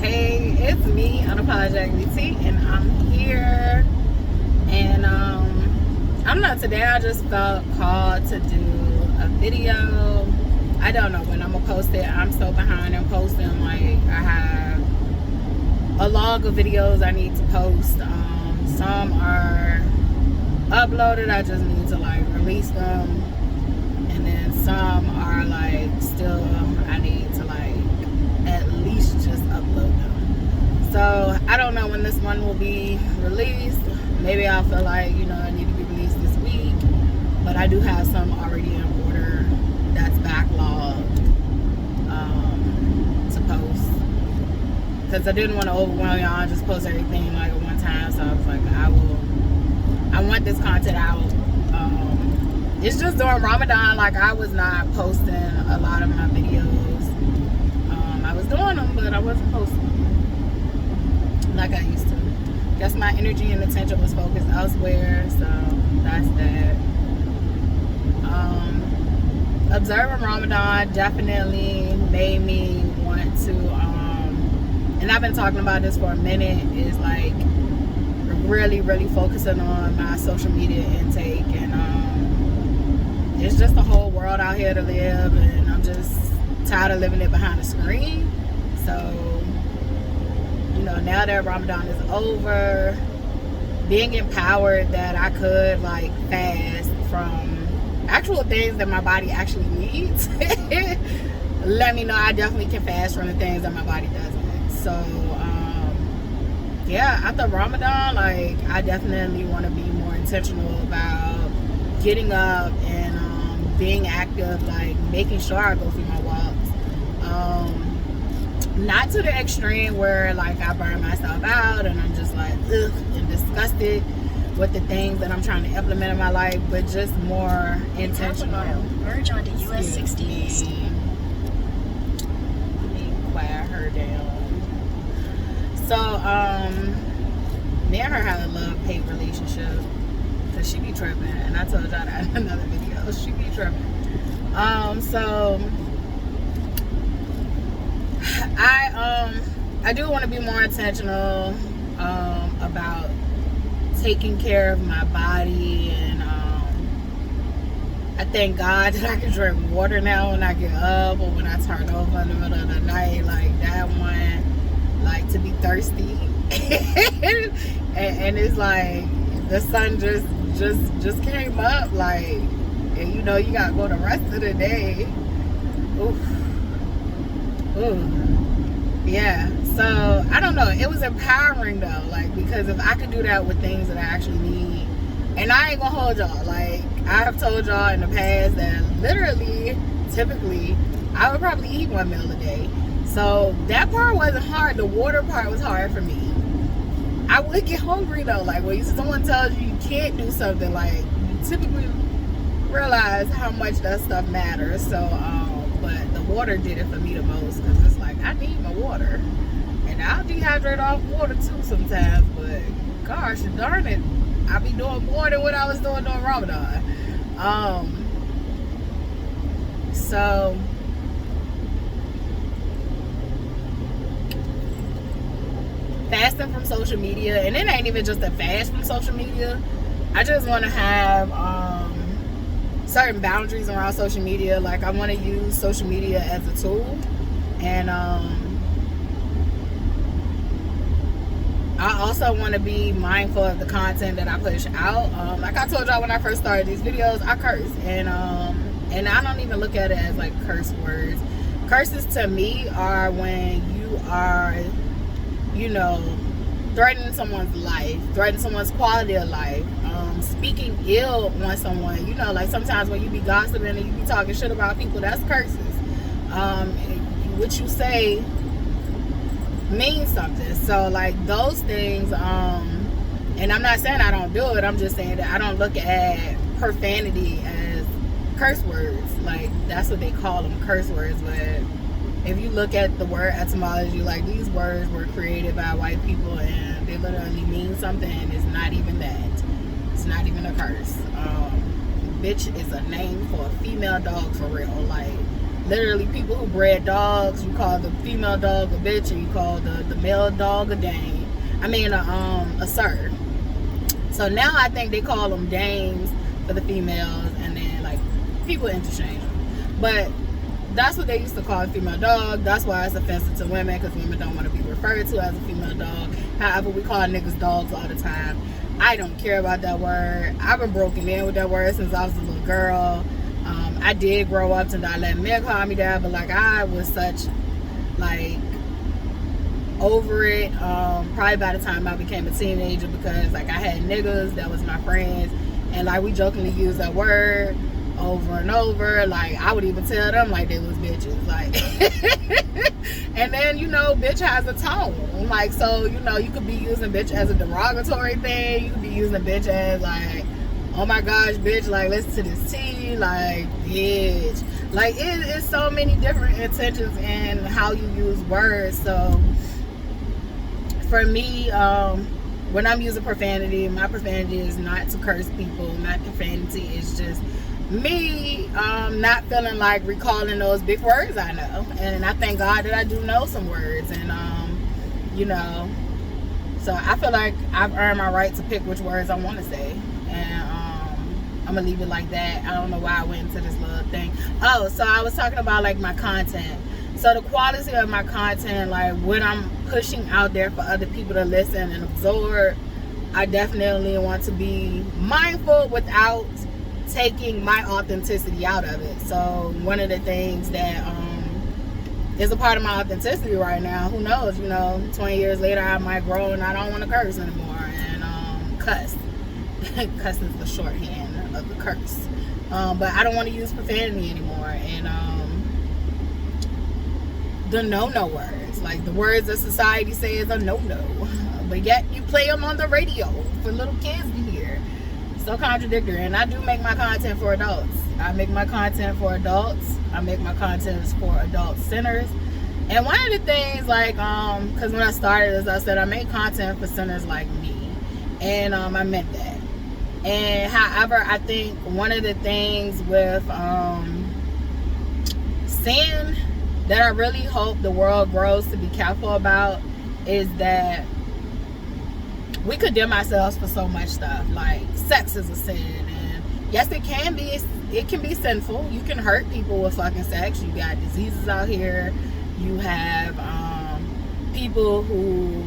Hey, it's me, Unapologetically T, and I'm here. And I don't know, today I just felt called to do a video. I don't know when I'm gonna post it. I'm so behind in posting. Like, I have a log of videos I need to post. Some are uploaded, I just need to like release them. And then some are like still, I need to like at least just upload them. So I don't know when this one will be released. Maybe I'll feel like, I need to be released this week. But I do have some already in order that's backlogged to post. Because I didn't want to overwhelm y'all and just post everything like at one time. So I was like, I want this content out. It's just during Ramadan, like I was not posting a lot of my videos. I was doing them, but I wasn't posting them like I used to. Guess my energy and attention was focused elsewhere, so that's that. Observing Ramadan definitely made me want to, and I've been talking about this for a minute, is like really focusing on my social media intake. And it's just a whole world out here to live, and I'm just tired of living it behind a screen. So, now that Ramadan is over, being empowered that I could like fast from actual things that my body actually needs, let me know I definitely can fast from the things that my body doesn't. So, yeah, after Ramadan, like I definitely want to be more intentional about getting up and being active, like making sure I go through my walks. Not to the extreme where like I burn myself out and I'm just like ugh and disgusted with the things that I'm trying to implement in my life, but just more intentional. Merge onto US 60 East. Let me quiet her down. So, me and her have a love-hate relationship because she be tripping, and I told y'all that in another video. She be tripping. So I do want to be more intentional about taking care of my body, and I thank God that I can drink water now when I get up or when I turn over in the middle of the night. Like that one, like to be thirsty, and it's like the sun just came up, like, and you gotta go the rest of the day. Ooh. Yeah, so I don't know, it was empowering though, like, because if I could do that with things that I actually need, and I ain't gonna hold y'all, like I have told y'all in the past that literally, typically, I would probably eat one meal a day. So that part wasn't hard. The water part was hard for me. I would get hungry though, like when someone tells you you can't do something, like you typically realize how much that stuff matters. So but the water did it for me the most, because it's like I need my water, and I'll dehydrate off water too sometimes, but gosh darn it, I be doing more than what I was doing during Ramadan. So fasting from social media, and it ain't even just a fast from social media. I just want to have certain boundaries around social media. Like I want to use social media as a tool, and I also want to be mindful of the content that I push out. Like I told y'all when I first started these videos, I curse, and I don't even look at it as like curse words. Curses to me are when you are, threatening someone's life, threatening someone's quality of life, speaking ill on someone. Like sometimes when you be gossiping and you be talking shit about people, that's curses. What you say means something. So like those things, and I'm not saying I don't do it, I'm just saying that I don't look at profanity as curse words. Like that's what they call them, curse words. But if you look at the word etymology, like these words were created by white people and they literally mean something, and it's not even that. It's not even a curse. Bitch is a name for a female dog for real. Like literally people who bred dogs, you call the female dog a bitch, and you call the male dog a dame. I mean a sir. So now I think they call them dames for the females, and then like people interchange them. But that's what they used to call a female dog. That's why it's offensive to women, because women don't want to be referred to as a female dog. However, we call niggas dogs all the time. I don't care about that word. I've been broken in with that word since I was a little girl. I did grow up to not let men call me that, but like I was such like over it probably by the time I became a teenager, because like I had niggas that was my friends, and like we jokingly used that word over and over. Like I would even tell them like they was bitches, like and then you know bitch has a tone, like, so you know you could be using bitch as a derogatory thing, you could be using bitch as like, oh my gosh bitch, like listen to this tea, like bitch, like it's so many different intentions in how you use words. So for me, when I'm using profanity, my profanity is not to curse people. My profanity is just me not feeling like recalling those big words I know. And I thank God that I do know some words. And, you know, so I feel like I've earned my right to pick which words I want to say. And I'm going to leave it like that. I don't know why I went into this little thing. Oh, so I was talking about, like, my content. So the quality of my content, like what I'm pushing out there for other people to listen and absorb, I definitely want to be mindful without taking my authenticity out of it. So one of the things that is a part of my authenticity right now, who knows, you know, 20 years later I might grow and I don't want to curse anymore and cuss. Cuss is the shorthand of the curse. But I don't want to use profanity anymore, and the no-no words, like the words that society says are no-no, but yet you play them on the radio for little kids to hear. So contradictory. And I do make my content for adults. I make my content for adults. I make my content for adult sinners. And one of the things, like, because when I started this, I said I make content for sinners like me, and I meant that. And however, I think one of the things with sin that I really hope the world grows to be careful about is that we condemn ourselves for so much stuff. Like sex is a sin, and yes, it can be sinful. You can hurt people with fucking sex. You got diseases out here. You have people who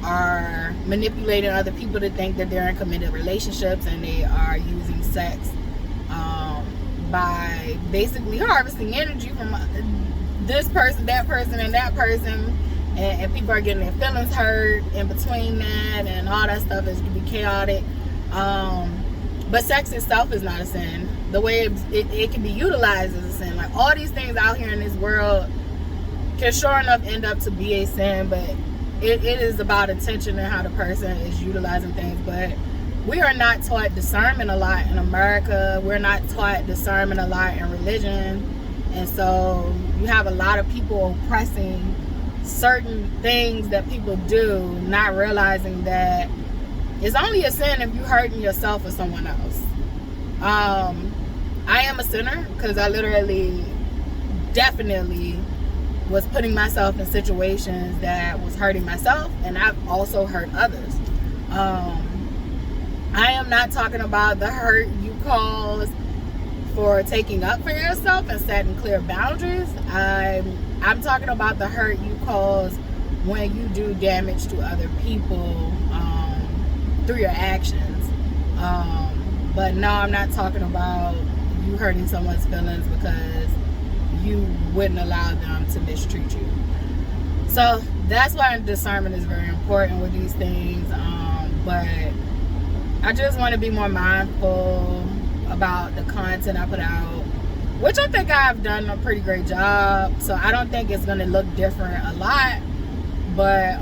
are manipulating other people to think that they're in committed relationships, and they are using sex by basically harvesting energy from this person, that person, and that person, and people are getting their feelings hurt in between that, and all that stuff is going to be chaotic. But sex itself is not a sin. The way it can be utilized as a sin. Like all these things out here in this world can sure enough end up to be a sin, but it is about intention and how the person is utilizing things. But we are not taught discernment a lot in America. We're not taught discernment a lot in religion. And so you have a lot of people oppressing certain things that people do, not realizing that it's only a sin if you're hurting yourself or someone else. I am a sinner because I literally, definitely was putting myself in situations that was hurting myself, and I've also hurt others. I am not talking about the hurt you cause for taking up for yourself and setting clear boundaries. I'm talking about the hurt you cause when you do damage to other people through your actions. But no, I'm not talking about you hurting someone's feelings because you wouldn't allow them to mistreat you. So that's why discernment is very important with these things. But I just want to be more mindful about the content I put out, which I think I've done a pretty great job. So I don't think it's going to look different a lot, but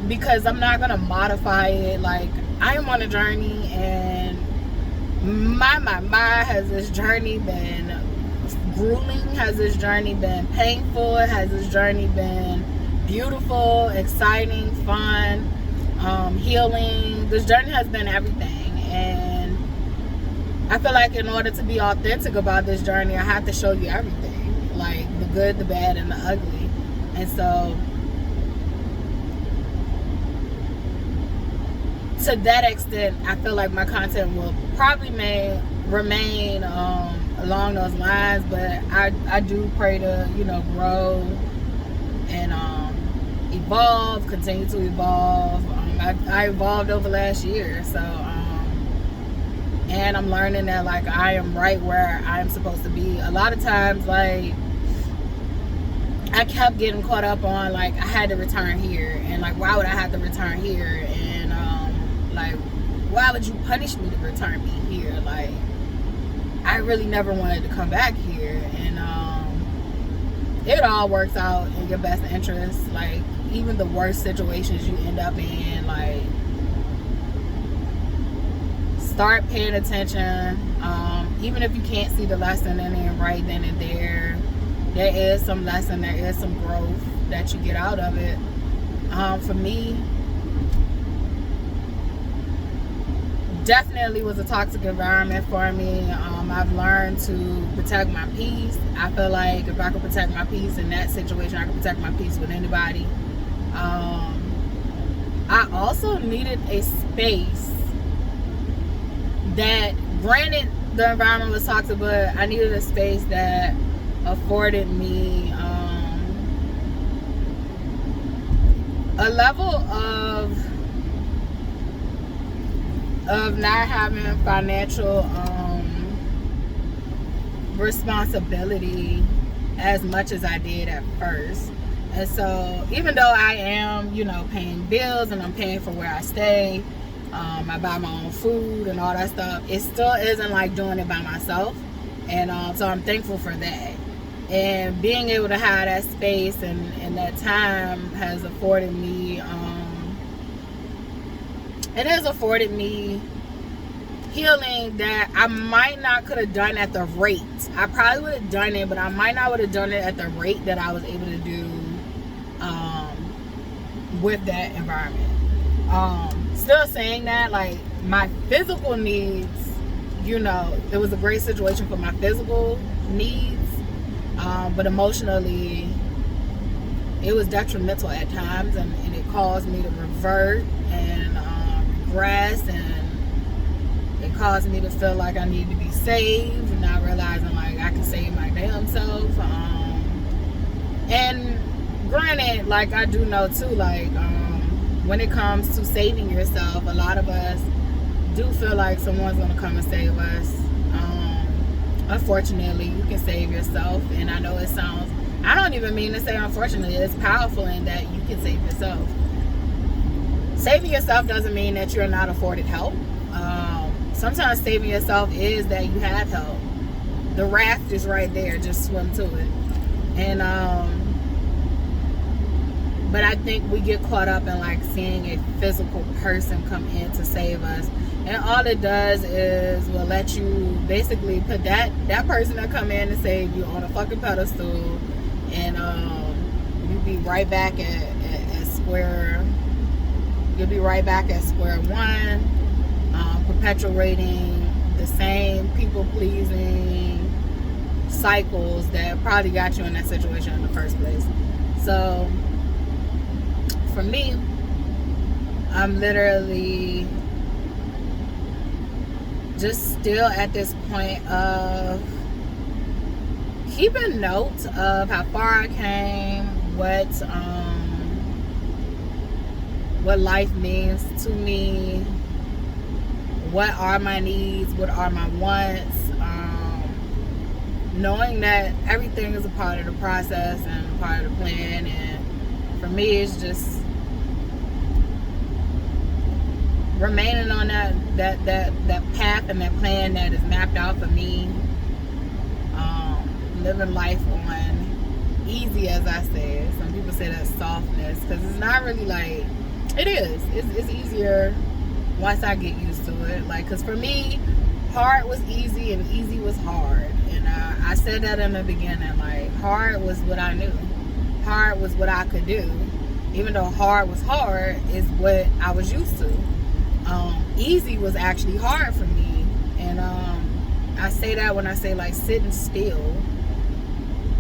because I'm not going to modify it. Like, I am on a journey, and my has this journey been grueling? Has this journey been painful? Has this journey been beautiful, exciting, fun, healing? This journey has been everything. And I feel like in order to be authentic about this journey, I have to show you everything, like the good, the bad, and the ugly. And so to that extent, I feel like my content will probably remain along those lines, but I do pray to, you know, grow and evolve, continue to evolve. I evolved over last year, so and I'm learning that, like, I am right where I'm supposed to be. A lot of times, like, I kept getting caught up on, like, I had to return here, and like, why would I have to return here, and like, why would you punish me to return me here? Like, I really never wanted to come back here. And it all works out in your best interest. Like, even the worst situations you end up in, like, start paying attention. Even if you can't see the lesson in it right then and there is some lesson, there is some growth that you get out of it. For me, definitely was a toxic environment for me. I've learned to protect my peace. I feel like if I could protect my peace in that situation, I could protect my peace with anybody. I also needed a space that, granted, the environment was toxic, but I needed a space that afforded me a level of not having financial responsibility as much as I did at first. And so even though I am, you know, paying bills and I'm paying for where I stay, I buy my own food and all that stuff, it still isn't like doing it by myself. And so I'm thankful for that. And being able to have that space and that time has afforded me, it has afforded me healing that I might not could have done at the rate. I probably would have done it, but I might not would have done it at the rate that I was able to do with that environment. Still saying that, like, my physical needs, you know, it was a great situation for my physical needs, but emotionally it was detrimental at times, and it caused me to revert and regress, and it caused me to feel like I need to be saved, and not realizing, like, I can save my damn self. And granted, like, I do know too, like, when it comes to saving yourself, a lot of us do feel like someone's gonna come and save us. Unfortunately, you can save yourself, and I know it sounds, I don't even mean to say unfortunately, it's powerful in that you can save yourself. Saving yourself doesn't mean that you're not afforded help. Sometimes saving yourself is that you have help. The raft is right there, just swim to it. And but I think we get caught up in, like, seeing a physical person come in to save us, and all it does is will let you basically put that person that come in to save you on a fucking pedestal, and you'll be right back at square. You'll be right back at square one, perpetuating the same people-pleasing cycles that probably got you in that situation in the first place. So for me, I'm literally just still at this point of keeping note of how far I came, what life means to me, what are my needs, what are my wants, knowing that everything is a part of the process and a part of the plan. And for me, it's just remaining on that path and that plan that is mapped out for me, living life on easy, as I said. Some people say that's softness, because it's not really like, it is. It's easier once I get used to it. Like, because for me, hard was easy and easy was hard. And I said that in the beginning. Like, hard was what I knew. Hard was what I could do. Even though hard was hard, is what I was used to. Easy was actually hard for me. And I say that when I say like sitting still.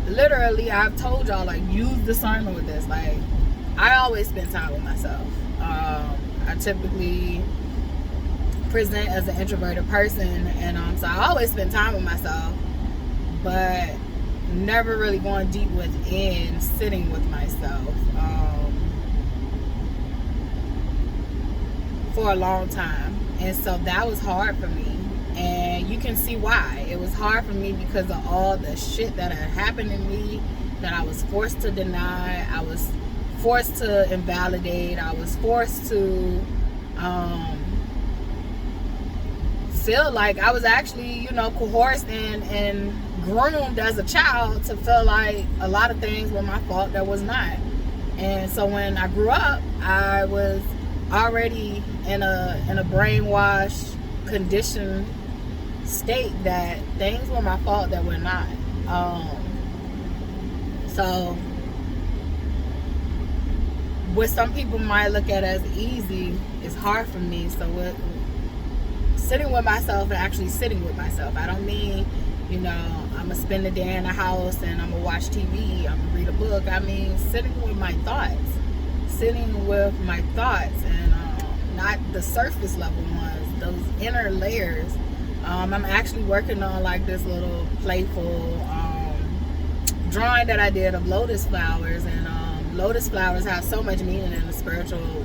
Literally, I've told y'all, like, use discernment with this. Like, I always spend time with myself. I typically present as an introverted person, and so I always spend time with myself, but never really going deep within, sitting with myself for a long time. And so that was hard for me, and you can see why. It was hard for me because of all the shit that had happened to me, that I was forced to deny, I was forced to invalidate, I was forced to feel like I was actually, coerced and groomed as a child to feel like a lot of things were my fault that was not. And so when I grew up, I was already in a brainwashed, conditioned state that things were my fault that were not. So what some people might look at as easy is hard for me. So sitting with myself and actually sitting with myself, I don't mean, I'm gonna spend the day in the house and I'm gonna watch TV, I'm gonna read a book. I mean sitting with my thoughts, and not the surface level ones, those inner layers. I'm actually working on like this little playful drawing that I did of lotus flowers, and lotus flowers have so much meaning in the spiritual,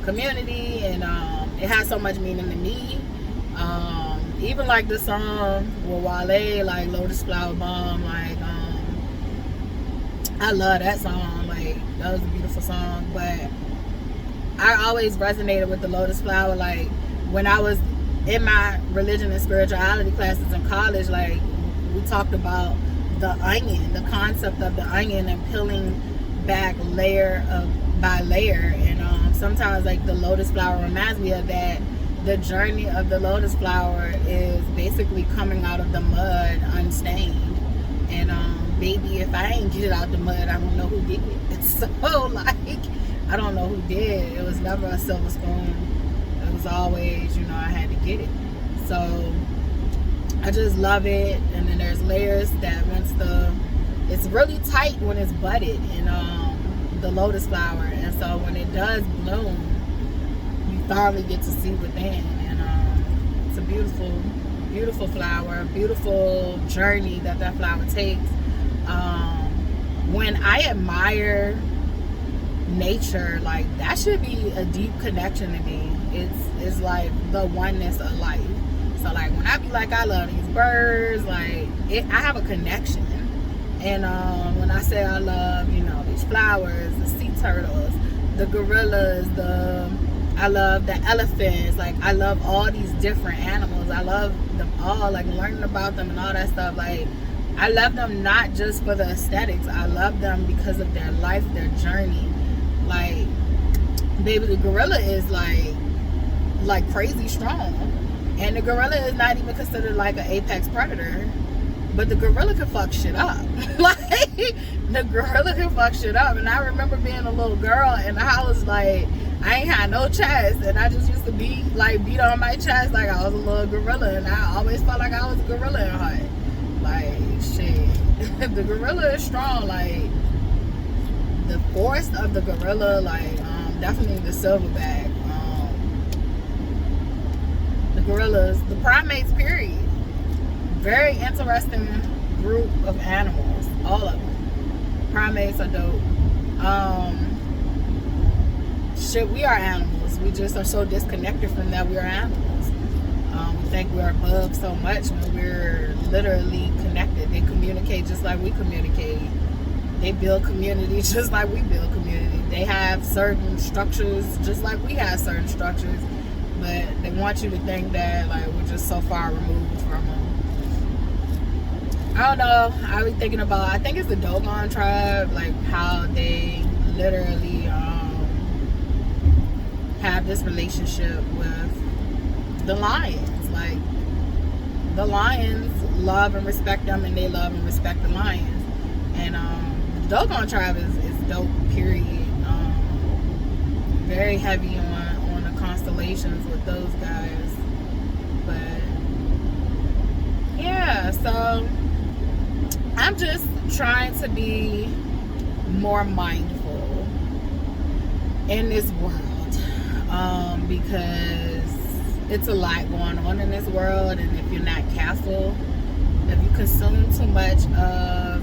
community, and it has so much meaning to me. Even like the song with Wale, like Lotus Flower Bomb, like I love that song. Like, that was a beautiful song. But I always resonated with the lotus flower. Like, when I was in my religion and spirituality classes in college, like, we talked about the onion, the concept of the onion, and peeling back layer by layer. And sometimes, like, the lotus flower reminds me of that. The journey of the lotus flower is basically coming out of the mud unstained. And baby, if I ain't get it out the mud, I don't know who did it. So, like, I don't know who did. It was never a silver spoon. It was always, I had to get it. So I just love it. And then there's layers that it's really tight when it's budded in the lotus flower. And so when it does bloom, you thoroughly get to see within. And it's a beautiful, beautiful flower, beautiful journey that flower takes. When I admire nature, like, that should be a deep connection to me. It's like the oneness of life. So, like, when I be like, I love these birds, like, I have a connection. And when I say I love, these flowers, the sea turtles, the gorillas, I love the elephants, like, I love all these different animals. I love them all, like, learning about them and all that stuff. Like, I love them not just for the aesthetics. I love them because of their life, their journey. Like, baby, the gorilla is like crazy strong. And the gorilla is not even considered like an apex predator. But the gorilla can fuck shit up. Like, the gorilla can fuck shit up. And I remember being a little girl and I was like, I ain't had no chest. And I just used to beat on my chest like I was a little gorilla. And I always felt like I was a gorilla in heart. Like, shit. The gorilla is strong. Like, the force of the gorilla, like, definitely the silverback. The gorillas, the primates, period. Very interesting group of animals. All of them. Primates are dope. We are animals. We just are so disconnected from that. We are animals. We think we're above so much when we're literally connected. They communicate just like we communicate. They build community just like we build community. They have certain structures just like we have certain structures. But they want you to think that, like, we're just so far removed from them. I don't know. I was thinking about, I think it's the Dogon tribe, like, how they literally have this relationship with the lions. Like, the lions love and respect them, and they love and respect the lions. And the Dogon tribe is dope, period. Very heavy on the constellations with those guys. But So I'm just trying to be more mindful in this world, because it's a lot going on in this world, and if you're not careful, if you consume too much of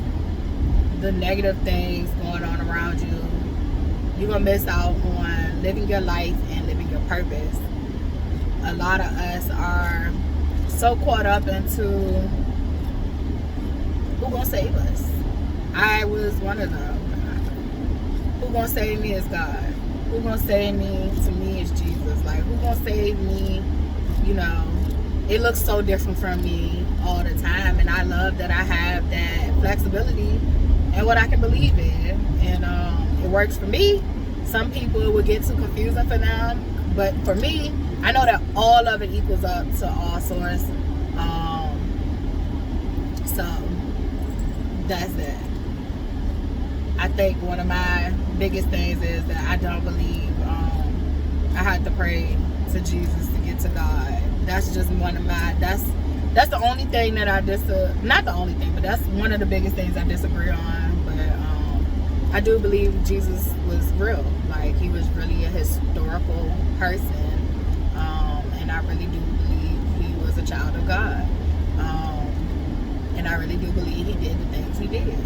the negative things going on around you, you're gonna miss out on living your life and living your purpose. A lot of us are so caught up into who gonna save us. I was one of them. Who gonna save me is God. Who gonna save me, to me, is Jesus. Like, who gonna save me? You know, it looks so different from me all the time, and I love that I have that flexibility and what I can believe in, and it works for me. Some people it would get too confusing for them, but for me, I know that all of it equals up to all source. So that's it. I think one of my biggest things is that I don't believe I had to pray to Jesus to get to God. That's just one of my, that's the only thing that I not the only thing, but that's one of the biggest things I disagree on. But I do believe Jesus was real. Like, he was really a historical person, and I really do believe he was a child of God, and I really do believe he did the things he did.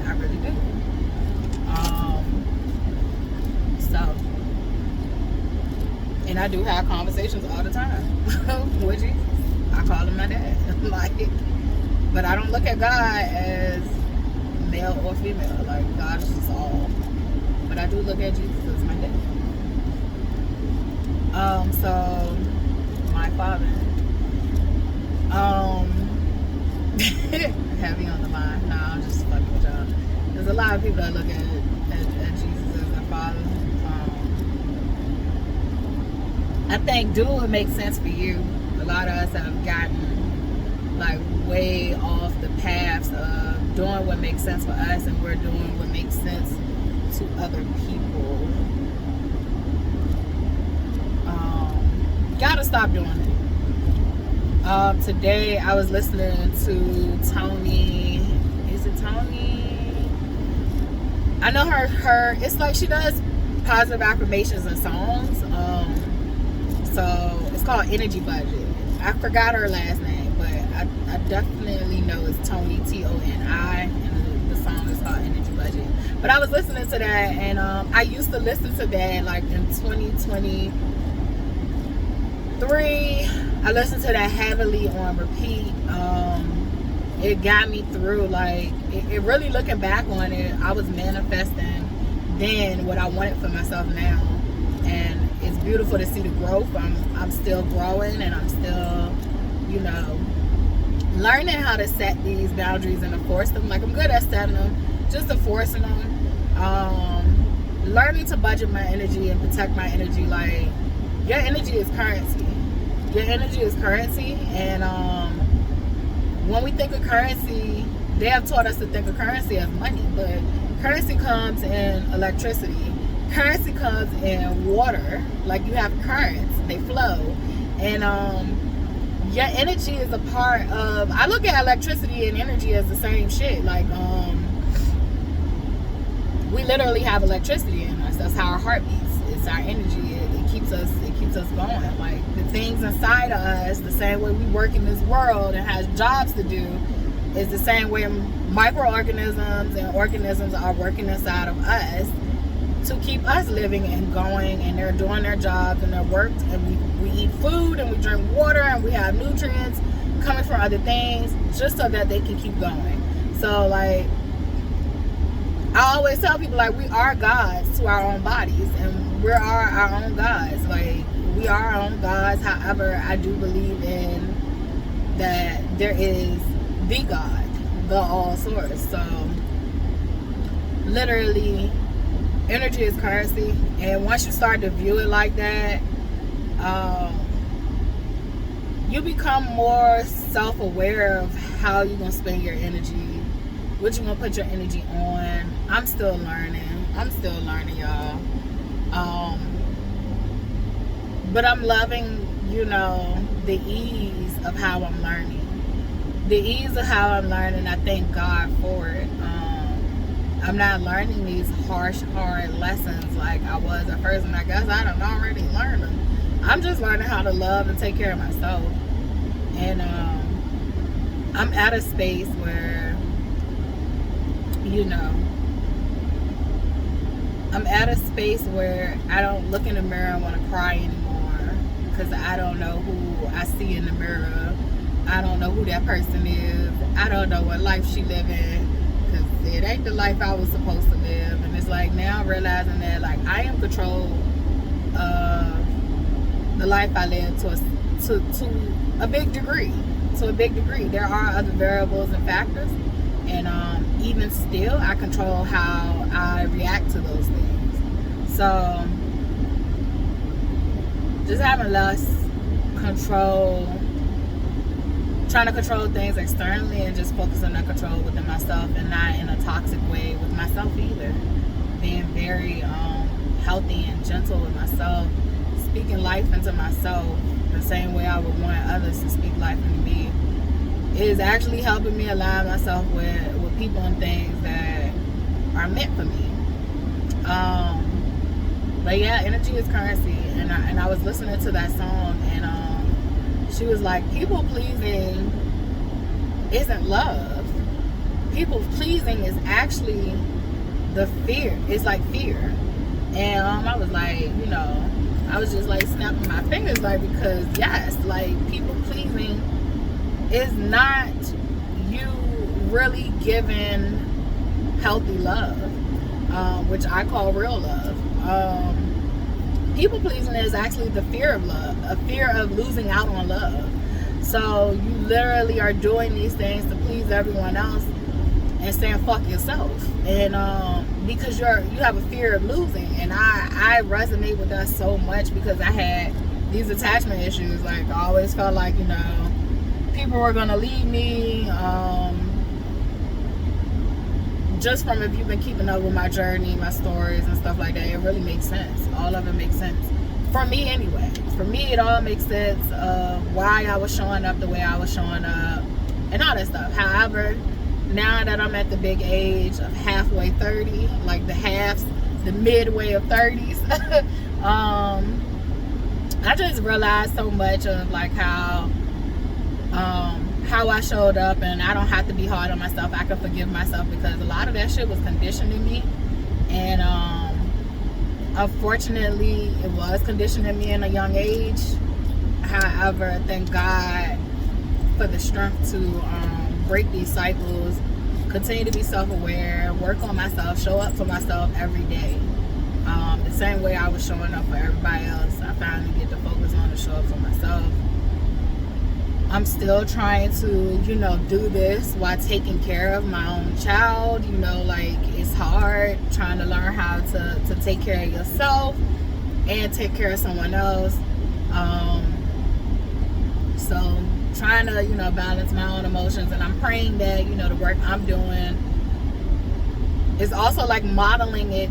I really do. And I do have conversations all the time with Jesus. I call him my dad. Like, but I don't look at God as male or female. Like, God is just all. But I do look at Jesus as my dad. So my father. Heavy on the mind. Nah, I'm just fucking with y'all. There's a lot of people that look at Jesus as their father. I think do what makes sense for you. A lot of us have gotten like way off the paths of doing what makes sense for us, and we're doing what makes sense to other people. Gotta stop doing it. Today I was listening to Tony. Is it Tony? I know her. It's like she does positive affirmations and songs. So it's called Energy Budget. I forgot her last name, but I definitely know it's Tony, T-O-N-I, and the song is called Energy Budget. But I was listening to that, and I used to listen to that like in 2023. I listened to that heavily on repeat. It got me through. Like, it really, looking back on it, I was manifesting then what I wanted for myself now. And it's beautiful to see the growth. I'm still growing, and I'm still, you know, learning how to set these boundaries and enforce them. Like, I'm good at setting them, just enforcing them. Learning to budget my energy and protect my energy. Like, your energy is currency. Your energy is currency, and when we think of currency, they have taught us to think of currency as money, but currency comes in electricity. Currency comes in water. Like, you have currents, they flow, and your energy is a part of. I look at electricity and energy as the same shit. Like, we literally have electricity in us. That's how our heart beats. It's our energy. It keeps us going. Like, the things inside of us, the same way we work in this world and has jobs to do, is the same way microorganisms and organisms are working inside of us to keep us living and going, and they're doing their jobs and their work, and we eat food and we drink water and we have nutrients coming from other things just so that they can keep going. So, like, I always tell people, like, we are gods to our own bodies, and we are our own gods. Like, we are our own gods. However, I do believe in that there is the God, the all source. So literally, energy is currency, and once you start to view it like that, you become more self-aware of how you're gonna spend your energy, what you're gonna put your energy on. I'm still learning, y'all. But I'm loving, you know, the ease of how I'm learning. the ease of how I'm learning, I thank God for it. I'm not learning these harsh, hard lessons like I was at first, and I guess I done already learned them. I'm just learning how to love and take care of myself. And I'm at a space where, I'm at a space where I don't look in the mirror and want to cry anymore, because I don't know who I see in the mirror. I don't know who that person is. I don't know what life she living, because it ain't the life I was supposed to live. And it's like now I'm realizing that like I am control of the life I live to a big degree. To a big degree, there are other variables and factors, and even still, I control how I react to those things. So, just having less control, trying to control things externally, and just focusing on control within myself, and not in a toxic way with myself either. Being very healthy and gentle with myself, speaking life into myself the same way I would want others to speak life into me, is actually helping me align myself with people and things that are meant for me. But yeah, energy is currency, and I was listening to that song, and she was like, people pleasing isn't love. People pleasing is actually the fear. It's like fear. And I was like, I was just like snapping my fingers, like, because yes, like people pleasing is not you really giving healthy love, which I call real love. People pleasing is actually the fear of love, a fear of losing out on love. So you literally are doing these things to please everyone else and saying fuck yourself, and because you have a fear of losing. And I resonate with that so much, because I had these attachment issues. Like I always felt like people were gonna leave me. Just from, if you've been keeping up with my journey, my stories and stuff like that, it really makes sense. All of it makes sense for me anyway. For me, it all makes sense of why I was showing up the way I was showing up and all that stuff. However, now that I'm at the big age of halfway 30, like the midway of 30s, I just realized so much of like how I showed up, and I don't have to be hard on myself. I can forgive myself, because a lot of that shit was conditioning me, and unfortunately it was conditioning me in a young age. However, thank God for the strength to break these cycles, continue to be self-aware, work on myself, show up for myself every day, the same way I was showing up for everybody else. I finally get to focus on to show up for myself. I'm still trying to, do this while taking care of my own child. Like it's hard trying to learn how to take care of yourself and take care of someone else. So trying to, balance my own emotions, and I'm praying that, the work I'm doing is also like modeling it,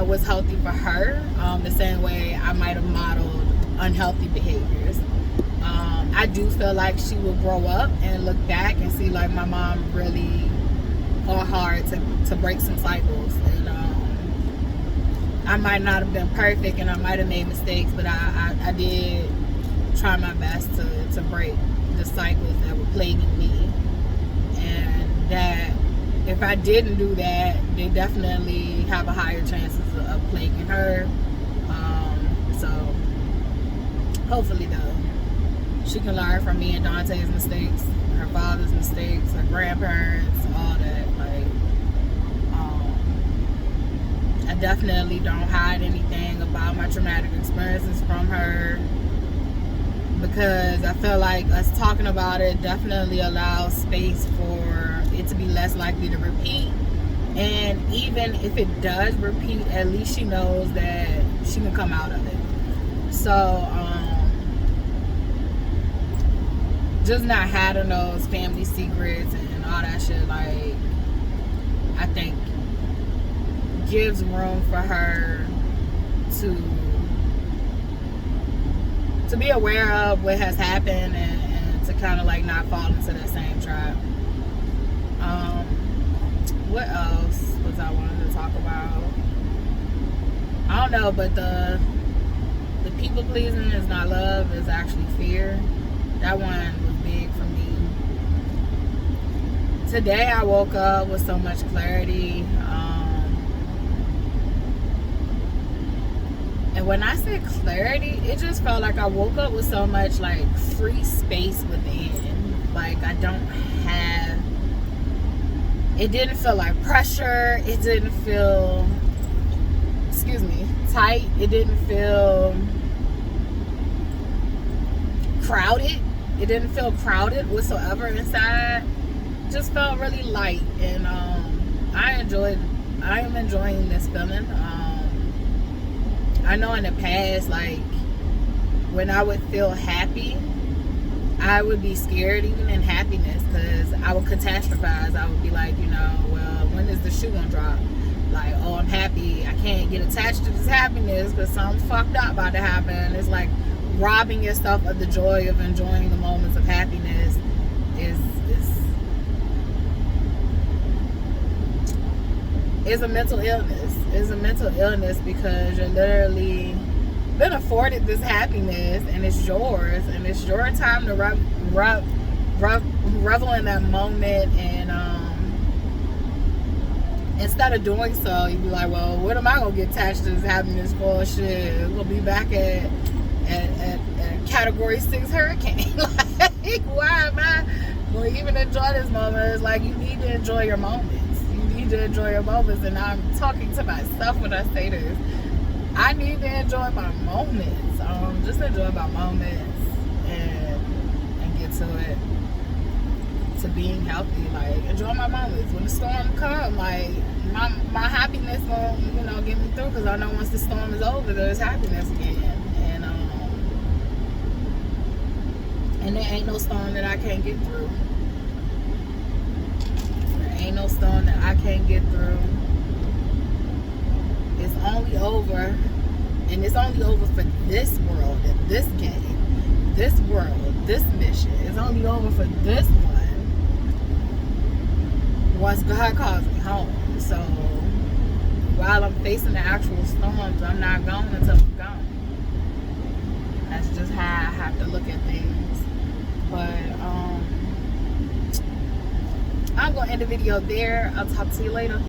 what's healthy for her, the same way I might have modeled unhealthy behaviors. I do feel like she will grow up and look back and see like my mom really fought hard to break some cycles, and I might not have been perfect, and I might have made mistakes, but I did try my best to break the cycles that were plaguing me, and that if I didn't do that, they definitely have a higher chances of plaguing her. So hopefully though, she can learn from me and Dante's mistakes, her father's mistakes, her grandparents, all that. Like, I definitely don't hide anything about my traumatic experiences from her, because I feel like us talking about it definitely allows space for it to be less likely to repeat. And even if it does repeat, at least she knows that she can come out of it. So, just not having those family secrets and all that shit, like, I think gives room for her to be aware of what has happened, and to kind of like not fall into that same trap. What else was I wanting to talk about? I don't know, but the people pleasing is not love, is actually fear. That one was big for me. Today I woke up with so much clarity. And when I say clarity, it just felt like I woke up with so much like free space within. Like I don't have, it didn't feel like pressure. It didn't feel, tight. It didn't feel crowded. It didn't feel crowded whatsoever inside. It just felt really light, and I am enjoying this feeling. I know in the past, like when I would feel happy, I would be scared even in happiness, because I would catastrophize. I would be like, well, when is the shoe gonna drop? Like, oh, I'm happy, I can't get attached to this happiness because something fucked up about to happen. It's like robbing yourself of the joy of enjoying the moments of happiness is a mental illness. It's a mental illness because you're literally been afforded this happiness, and it's yours, and it's your time to revel in that moment. And instead of doing so, you'd be like, well, what am I gonna get attached to this happiness for? Shit, we'll be back at category 6 hurricane. Like, why am I going to even enjoy this moment? It's like, you need to enjoy your moments. You need to enjoy your moments. And I'm talking to myself when I say this. I need to enjoy my moments. Just enjoy my moments and get to it. To being healthy. Like, enjoy my moments. When the storm comes, like, my happiness gonna get me through, because I know once the storm is over, there's happiness again. And there ain't no storm that I can't get through. There ain't no storm that I can't get through. It's only over, and it's only over for this world and this game, this world, this mission. It's only over for this one once God calls me home. So while I'm facing the actual storms, I'm not gone until I'm gone. That's just how I have to look at things. But I'm gonna end the video there. I'll talk to you later.